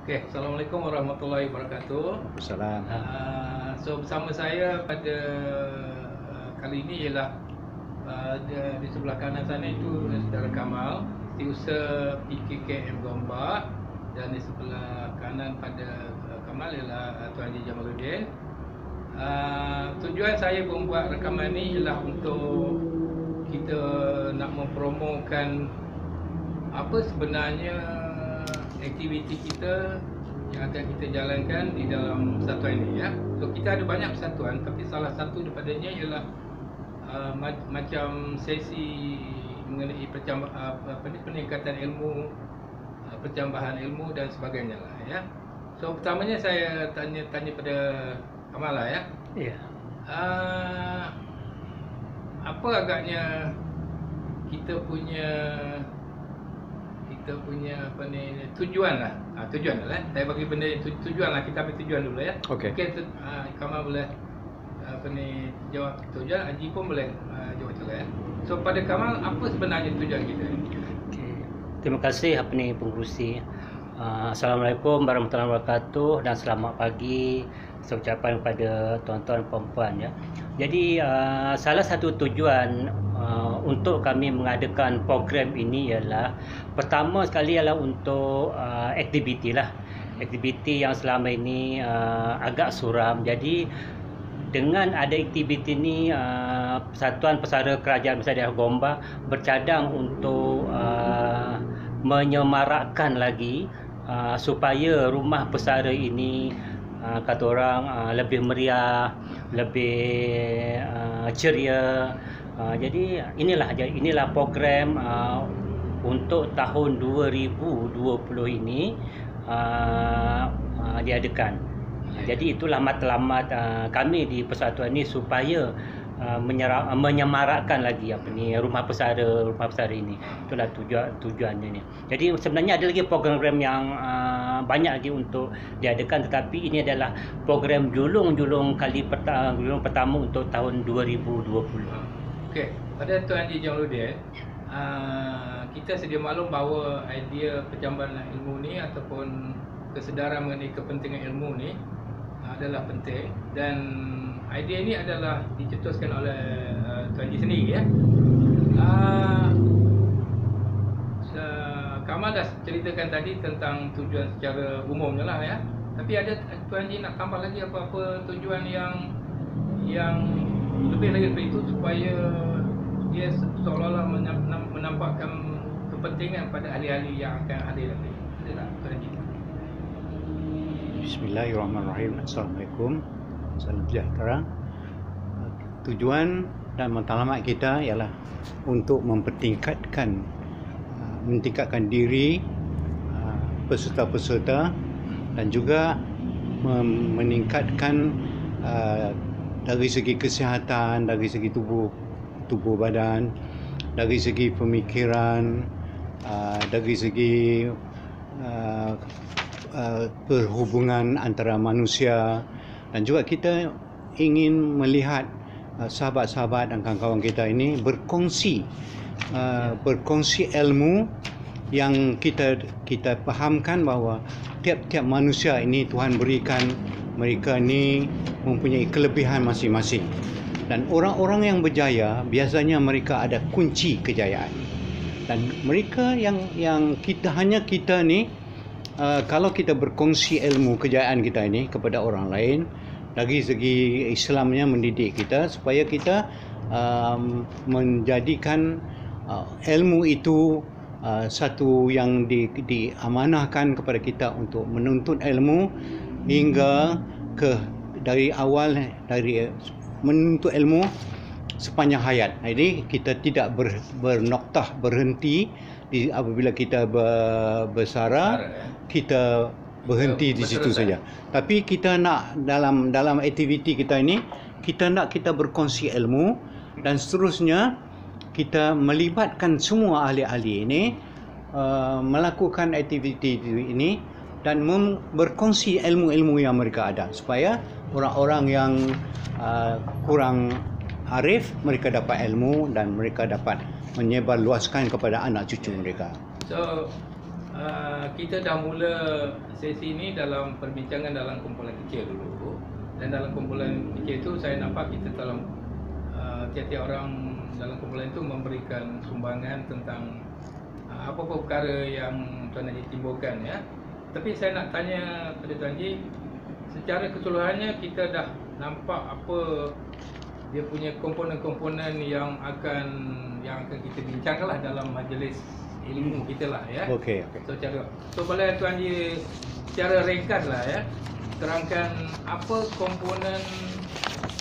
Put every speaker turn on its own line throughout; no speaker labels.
Okey, Assalamualaikum warahmatullahi wabarakatuh.
Salam.
So bersama saya pada kali ini ialah di sebelah kanan sana itu Saudara Kamal, Setiausaha PKKM Gombak, dan di sebelah kanan pada Kamal ialah Tuan Haji Jamaluddin. Tujuan saya membuat rakaman ini ialah untuk kita nak mempromokan apa sebenarnya aktiviti kita yang akan kita jalankan di dalam persatuan ini, ya. So kita ada banyak persatuan, tapi salah satu daripadanya ialah macam sesi mengenai peningkatan ilmu, percambahan ilmu dan sebagainya lah, ya. So pertamanya saya tanya pada Kamal lah, ya.
Ya.
Apa agaknya kita punya apa ni, tujuan lah. Tujuan lah. Saya bagi benda tujuan lah, kita ambil tujuan dulu, ya.
Okey.
Mungkin Kamal boleh jawab tujuan, Haji pun boleh jawab juga, ya. So pada Kamal, apa sebenarnya tujuan kita?
Okey. Terima kasih pengurusi. Assalamualaikum warahmatullahi wabarakatuh dan selamat pagi saya ucapkan kepada tuan-tuan puan-puan, ya. Jadi salah satu tujuan untuk kami mengadakan program ini ialah pertama sekali ialah untuk aktiviti lah. Aktiviti yang selama ini agak suram. Jadi dengan ada aktiviti ini Persatuan Pesara Kerajaan Besar Daerah Gombak bercadang untuk menyemarakkan lagi supaya rumah pesara ini kata orang lebih meriah, lebih ceria. Jadi inilah program untuk tahun 2020 ini diadakan. Jadi itulah matlamat kami di persatuan ini supaya menyemarakkan lagi rumah pesara ini. Itulah tujuannya ni. Jadi sebenarnya ada lagi program yang banyak lagi untuk diadakan, tetapi ini adalah program julung pertama untuk tahun 2020.
Okey, pada Tuan Haji Jamaluddin, kita sedia maklum bahawa idea percambahan ilmu ni ataupun kesedaran mengenai kepentingan ilmu ni adalah penting, dan idea ini adalah dicetuskan oleh Tuan Haji sendiri, ya. Kamal dah ceritakan tadi tentang tujuan secara umumnya lah, ya. Tapi ada Tuan Haji nak tambah lagi apa-apa tujuan yang lebih lagi daripada itu supaya dia seolah-olah menampakkan kepentingan pada ahli-ahli yang akan hadir nanti. Ada tak Tuan Haji?
Bismillahirrahmanirrahim. Assalamualaikum. Salam sejahtera. Tujuan dan matlamat kita ialah untuk meningkatkan diri peserta-peserta dan juga meningkatkan dari segi kesihatan, dari segi tubuh badan, dari segi pemikiran, dari segi perhubungan antara manusia, dan juga kita ingin melihat sahabat-sahabat dan kawan-kawan kita ini berkongsi ilmu yang kita fahamkan bahawa tiap-tiap manusia ini Tuhan berikan mereka ini mempunyai kelebihan masing-masing, dan orang-orang yang berjaya biasanya mereka ada kunci kejayaan, dan mereka yang kita ni kalau kita berkongsi ilmu kejayaan kita ini kepada orang lain, dari segi Islamnya mendidik kita supaya kita menjadikan ilmu itu satu yang diamanahkan kepada kita untuk menuntut ilmu hingga dari awal, dari menuntut ilmu sepanjang hayat. Jadi kita tidak berhenti apabila kita bersara, kita berhenti di situ saja. Tapi kita nak dalam aktiviti kita ini, kita berkongsi ilmu, dan seterusnya kita melibatkan semua ahli-ahli ini melakukan aktiviti ini dan berkongsi ilmu-ilmu yang mereka ada, supaya orang-orang yang kurang arif mereka dapat ilmu dan mereka dapat menyebarluaskan kepada anak cucu mereka.
So kita dah mula sesi ni dalam perbincangan dalam kumpulan kecil dulu, dan dalam kumpulan kecil itu saya nampak kita dalam tiap-tiap orang dalam kumpulan itu memberikan sumbangan tentang apa-apa perkara yang Tuan Haji timbulkan ya. Tapi saya nak tanya pada Tuan Haji, secara keseluruhannya kita dah nampak apa dia punya komponen-komponen yang akan kita bincangkanlah dalam majlis ilmu kita lah ya.
Okey.
So boleh Tuan Haji secara ringkas lah ya, terangkan apa komponen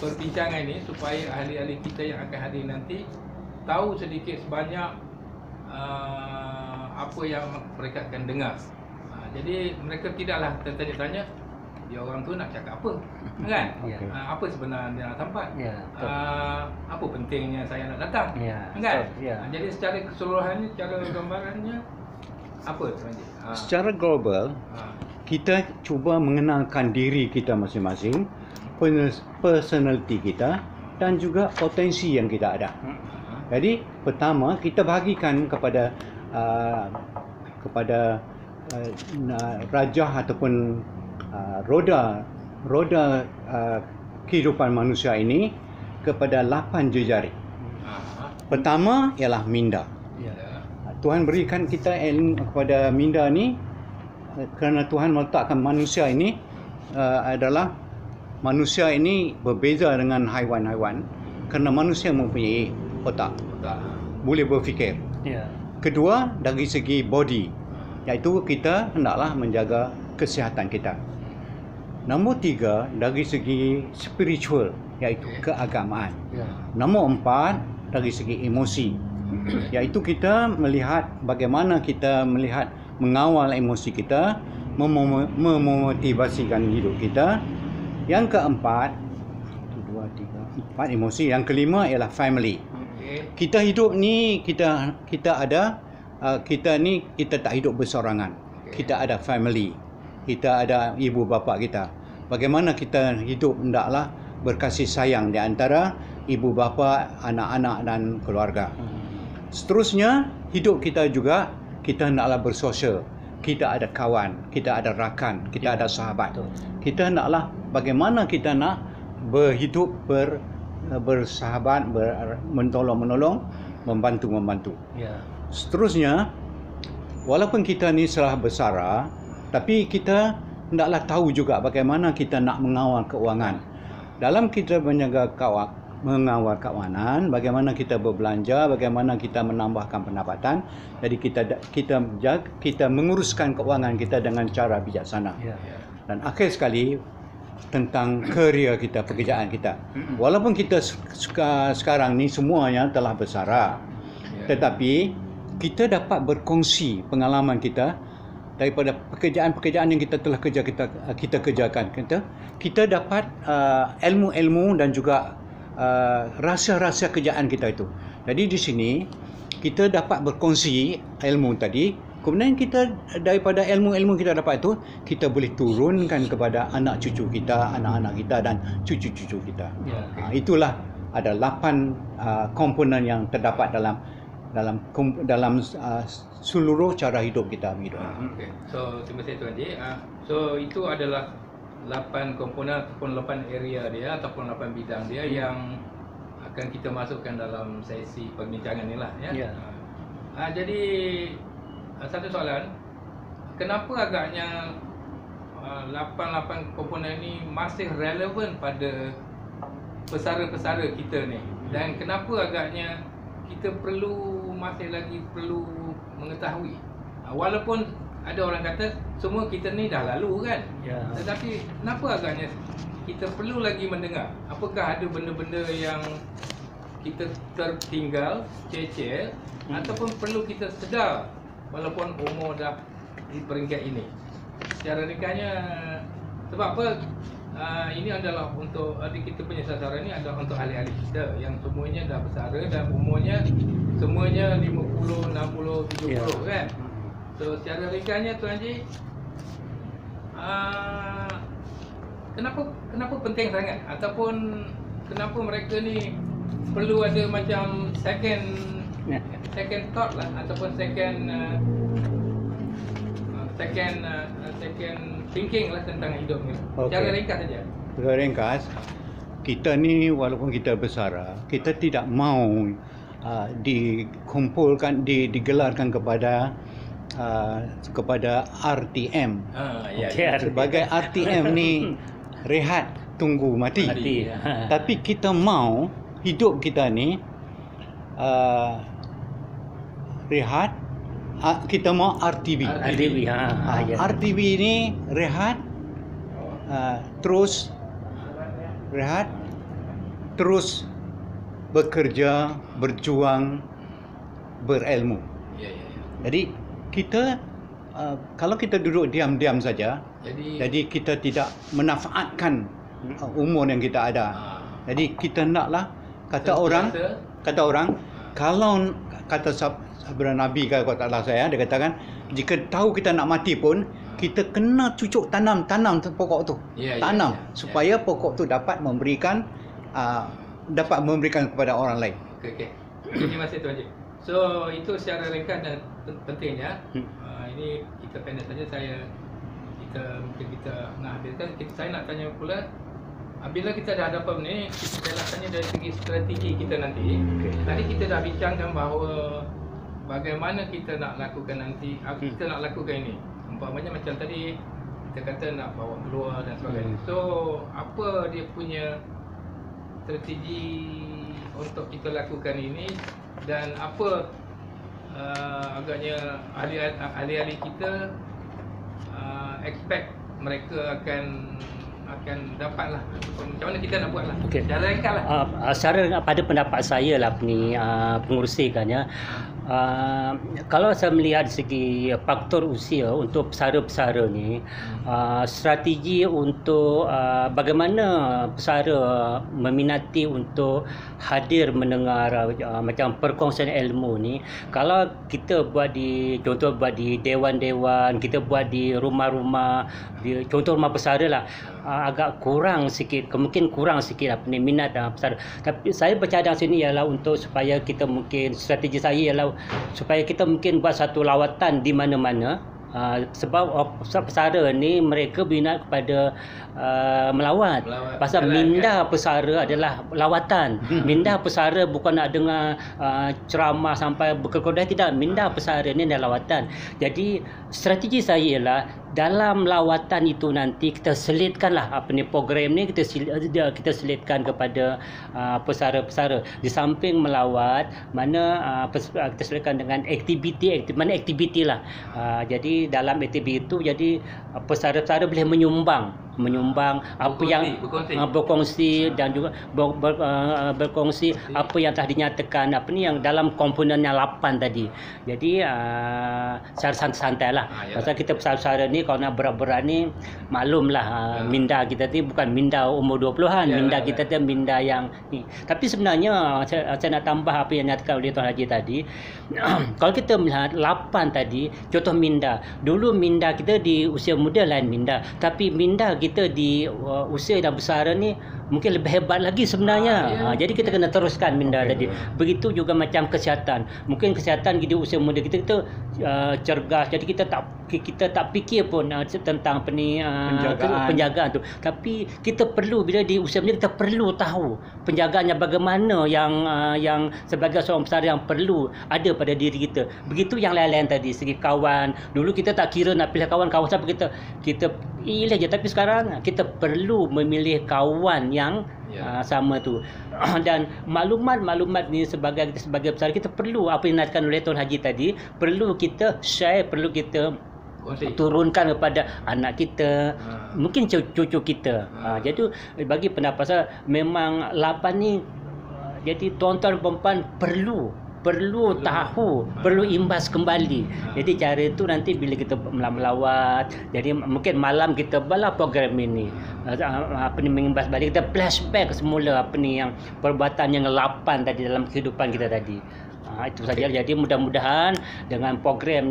perbincangan ini supaya ahli-ahli kita yang akan hadir nanti tahu sedikit sebanyak apa yang mereka akan dengar. Jadi mereka tidaklah tertanya-tanya dia orang tu nak cakap apa, kan?
Ya.
Apa sebenarnya nak sampai?
Ya, betul.
Apa pentingnya saya nak datang?
Ya,
Kan?
betul, ya.
Jadi secara keseluruhannya, secara gambarannya apa Tuan Haji?
Secara global, kita cuba mengenalkan diri kita masing-masing, personality kita dan juga potensi yang kita ada. Jadi pertama kita bahagikan kepada rajah ataupun roda kehidupan manusia ini kepada 8 jejari. Pertama ialah minda.
Ya.
Tuhan berikan kita ilmu kepada minda ni kerana Tuhan meletakkan manusia ini adalah manusia ini berbeza dengan haiwan-haiwan kerana manusia mempunyai otak, boleh berfikir.
Ya.
Kedua, dari segi body, iaitu kita hendaklah menjaga kesihatan kita. Nombor 3, dari segi spiritual, iaitu keagamaan.
Ya.
Nombor 4, dari segi emosi, iaitu kita melihat bagaimana kita mengawal emosi kita, memotivasikan hidup kita. Yang keempat, 4 emosi. Yang kelima ialah family. Kita hidup ni kita tak hidup bersorangan. Kita ada family. Kita ada ibu bapa kita. Bagaimana kita hidup hendaklah berkasih sayang di antara ibu bapa, anak-anak dan keluarga. Seterusnya, hidup kita juga kita hendaklah bersosial. Kita ada kawan, kita ada rakan, kita ada sahabat. Kita hendaklah bagaimana kita nak berhidup bersahabat, menolong-menolong, membantu-membantu.
Ya.
Seterusnya, walaupun kita ni telah bersara, tapi kita hendaklah tahu juga bagaimana kita nak mengawal keuangan. Dalam kita mengawal keuangan, bagaimana kita berbelanja, bagaimana kita menambahkan pendapatan. Jadi kita menguruskan keuangan kita dengan cara bijaksana.
Ya.
Dan akhir sekali tentang kerjaya kita, pekerjaan kita. Walaupun kita sekarang ni semuanya telah bersara, tetapi kita dapat berkongsi pengalaman kita daripada pekerjaan-pekerjaan yang kita telah kita kerjakan. Kita dapat ilmu-ilmu dan juga rahsia-rahsia kerjaan kita itu. Jadi di sini kita dapat berkongsi ilmu tadi. Kemudian kita daripada ilmu-ilmu kita dapat itu, kita boleh turunkan kepada anak cucu kita, anak-anak kita dan cucu-cucu kita.
Ya.
Itulah ada 8 komponen yang terdapat dalam seluruh cara hidup kita.
Okay. So terima kasih Tuan Haji. So itu adalah 8 komponen ataupun 8 area dia ataupun 8 bidang dia yang akan kita masukkan dalam sesi perbincangan ni lah ya.
Ya.
Jadi satu soalan, kenapa agaknya 8 komponen ni masih relevan pada pesara-pesara kita ni, dan kenapa agaknya kita masih lagi perlu mengetahui, walaupun ada orang kata semua kita ni dah lalu kan,
Ya.
tetapi kenapa agaknya kita perlu lagi mendengar? Apakah ada benda-benda yang kita tertinggal, cecer, ataupun perlu kita sedar walaupun umur dah di peringkat ini? Secara ringkasnya, sebab apa? Ini adalah untuk kita punya sasaran ni adalah untuk ahli-ahli kita yang semuanya dah bersara dan umurnya semuanya 50, 60, 70
Ya.
kan. So secara ringkasnya Tuan Haji, kenapa penting sangat, ataupun kenapa mereka ni perlu ada macam second thought lah, ataupun second second thinking lah tentang hidup ni.
Okey.
Cara ringkas saja.
Secara ringkas, kita ni walaupun kita bersara, kita tidak mau digelarkan kepada RTM.
Ya.
Sebagai RTM ni rehat tunggu mati. Tapi kita mau hidup kita ni rehat, kita mau RTB. RTB ni rehat, terus rehat, terus bekerja, berjuang, berilmu.
Ya.
Jadi kita kalau kita duduk diam-diam saja, jadi kita tidak manfaatkan umur yang kita ada. Jadi kita naklah kata orang kalau kata sabda Nabi kata Allah saya, dia katakan jika tahu kita nak mati pun kita kena cucuk tanam pokok tu. Tanam supaya pokok tu dapat memberikan kepada orang lain.
Okey. Terima kasih Tuan Haji. So itu secara ringkas dan penting ya. Ini kita pendek saja kita nak habiskan. Saya nak tanya pula, bila kita dah ada apa ni, kita nak tanya dari segi strategi kita nanti. Tadi kita dah bincangkan bahawa bagaimana kita nak lakukan nanti, kita nak lakukan ini. Umpamanya macam tadi kita kata nak bawa keluar dan sebagainya. So apa dia punya strategi untuk kita lakukan ini, dan apa agaknya ahli-ahli kita expect mereka akan dapatlah. Macam mana kita nak buatlah. Cara ringkaslah.
Secara pada pendapat saya lah pengurusi kan ya. Kalau saya melihat segi faktor usia untuk pesara-pesara ni, strategi untuk bagaimana pesara meminati untuk hadir mendengar macam perkongsian ilmu ni, kalau kita buat contoh buat di dewan-dewan, kita buat di rumah-rumah, contoh rumah pesara lah, agak kurang sikit, mungkin kurang sikit minat pesara. Tapi saya bercadang sini ialah untuk supaya kita mungkin strategi saya ialah supaya kita mungkin buat satu lawatan di mana-mana. Sebab pesara ni mereka minat kepada melawat. Pasal minda pesara adalah lawatan. Minda pesara bukan nak dengar ceramah sampai berkekodai, tidak. Minda pesara ni adalah lawatan. Jadi strategi saya ialah dalam lawatan itu nanti kita selitkanlah program ni, kita selitkan kepada pesara-pesara. Di samping melawat, kita selitkan dengan aktiviti lah. Jadi dalam aktiviti itu, jadi pesara-pesara boleh menyumbang apa yang berkongsi dan juga berkongsi apa yang telah dinyatakan yang dalam komponen yang 8 tadi. Jadi secara santai-santai lah. Pasal kita pesara-pesara ni kalau nak berat-berat ni maklumlah, minda kita ni bukan minda umur 20-an, minda kita tu minda yang ni. Tapi sebenarnya saya nak tambah apa yang dinyatakan oleh Tuan Haji tadi. Kalau kita melihat 8 tadi, contoh minda. Dulu minda kita di usia muda lain minda, tapi minda kita di usia dah besar ni mungkin lebih hebat lagi sebenarnya. Jadi kita kena teruskan minda tadi. Begitu juga macam kesihatan. Mungkin kesihatan di usia muda kita cergas, jadi kita tak fikir pun tentang penjagaan tu. Tapi kita perlu, bila di usia muda kita perlu tahu penjagaannya bagaimana, yang sebagai seorang pesara yang perlu ada pada diri kita. Begitu yang lain-lain tadi, segi kawan. Dulu kita tak kira nak pilih kawan siapa, kita pilih je. Tapi sekarang kita perlu memilih kawan yang sama tu. Dan maklumat ni sebagai pesara, kita perlu apa yang dinamakan oleh Tuan Haji tadi, perlu kita share, perlu kita turunkan kepada anak kita, mungkin cucu kita. Jadi bagi pendapat saya memang 8 ni, jadi tuan-tuan perempuan perlu tahu, perlu imbas kembali. Jadi cara itu nanti bila kita melawat, jadi mungkin malam kita bala program ini, mengimbas balik, kita flashback semula yang perbuatan yang 8 tadi dalam kehidupan kita tadi. Itu saja. Jadi mudah-mudahan dengan program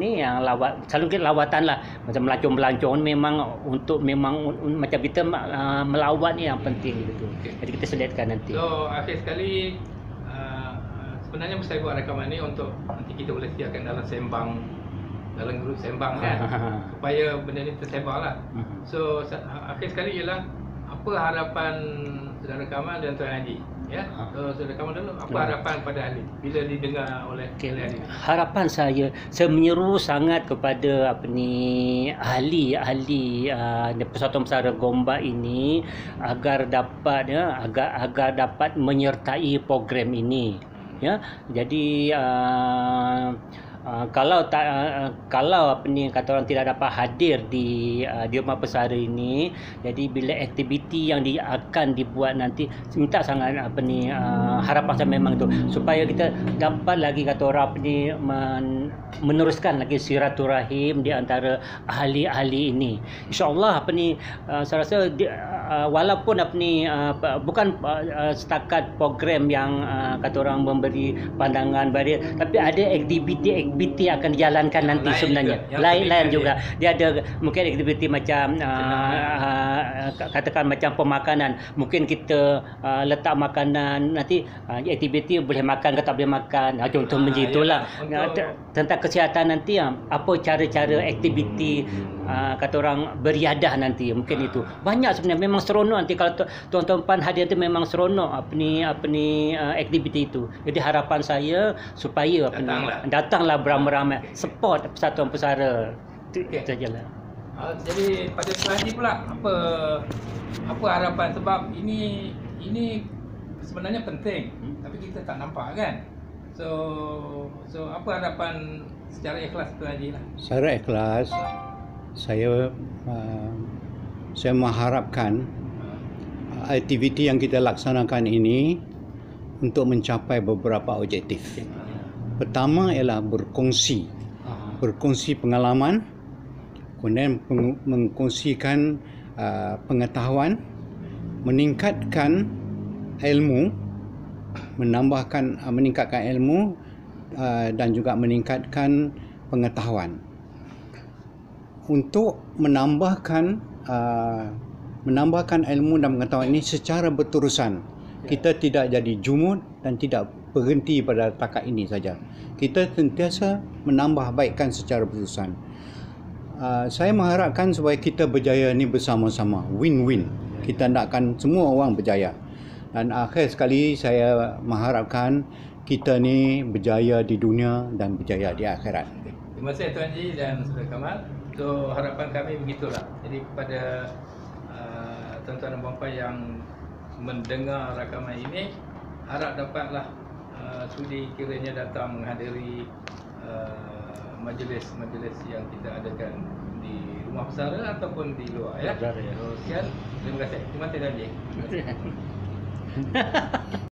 yang lawat, selalu lawatan lah, macam melancong-melancong, memang macam kita melawat ni yang penting gitu. Jadi kita selitkan nanti.
So akhir sekali, sebenarnya saya buat rakaman ni untuk nanti kita boleh siapkan dalam sembang dalam grup sembang kan, supaya benda ni tersebar lah. So akhir sekali ialah apa harapan Saudara Kamal dan Tuan Haji? Ya, so Saudara Kamal dulu, apa harapan pada ahli bila didengar oleh ahli?
Harapan saya menyeru sangat kepada ahli Persatuan Pesara Gombak ini agar dapat agar dapat menyertai program ini. Ya, jadi kalau kata orang tidak dapat hadir di Rumah Pesara ini, jadi bila aktiviti yang akan dibuat nanti, minta sangat harapan saya memang itu supaya kita dapat lagi kata orang meneruskan lagi silaturahim di antara ahli-ahli ini. InsyaAllah saya rasa walaupun bukan setakat program yang kata orang memberi pandangan pada, tapi ada aktiviti akan dijalankan nanti sebenarnya. Lain juga. Dia ada mungkin aktiviti macam katakan macam pemakanan. Mungkin kita letak makanan nanti aktiviti boleh makan ke tak boleh makan. Contoh macam itulah. Tentang kesihatan nanti apa cara-cara aktiviti kata orang beriadah nanti, mungkin itu. Banyak sebenarnya, memang seronok nanti kalau tuan-tuan PAN hadir tu, memang seronok aktiviti itu. Jadi harapan saya supaya datanglah beramai-ramai support Persatuan Pesara. Itu sajalah.
Jadi pada Tuan Haji pula, apa harapan, sebab ini sebenarnya penting tapi kita tak nampak kan. So apa harapan secara ikhlas Tuan Haji lah?
Secara ikhlas saya mengharapkan aktiviti yang kita laksanakan ini untuk mencapai beberapa objektif. Pertama ialah berkongsi pengalaman, kemudian mengkongsikan pengetahuan, meningkatkan ilmu, meningkatkan ilmu dan juga meningkatkan pengetahuan. Untuk menambahkan ilmu dan pengetahuan ini secara berterusan. Kita tidak jadi jumud dan tidak berhenti pada takat ini saja. Kita sentiasa menambah baikkan secara berterusan. Saya mengharapkan supaya kita berjaya ni bersama-sama, win-win. Kita nakkan semua orang berjaya. Dan akhir sekali saya mengharapkan kita ni berjaya di dunia dan berjaya di akhirat.
Terima kasih Tuan Haji dan Saudara Kamal. So harapan kami begitulah. Jadi kepada tuan-tuan dan puan-puan yang mendengar rakaman ini, harap dapatlah sudi kiranya datang menghadiri majlis yang kita adakan di Rumah Pesara ataupun di luar ya. So, sekian, terima kasih. Terima kasih Tuan Haji.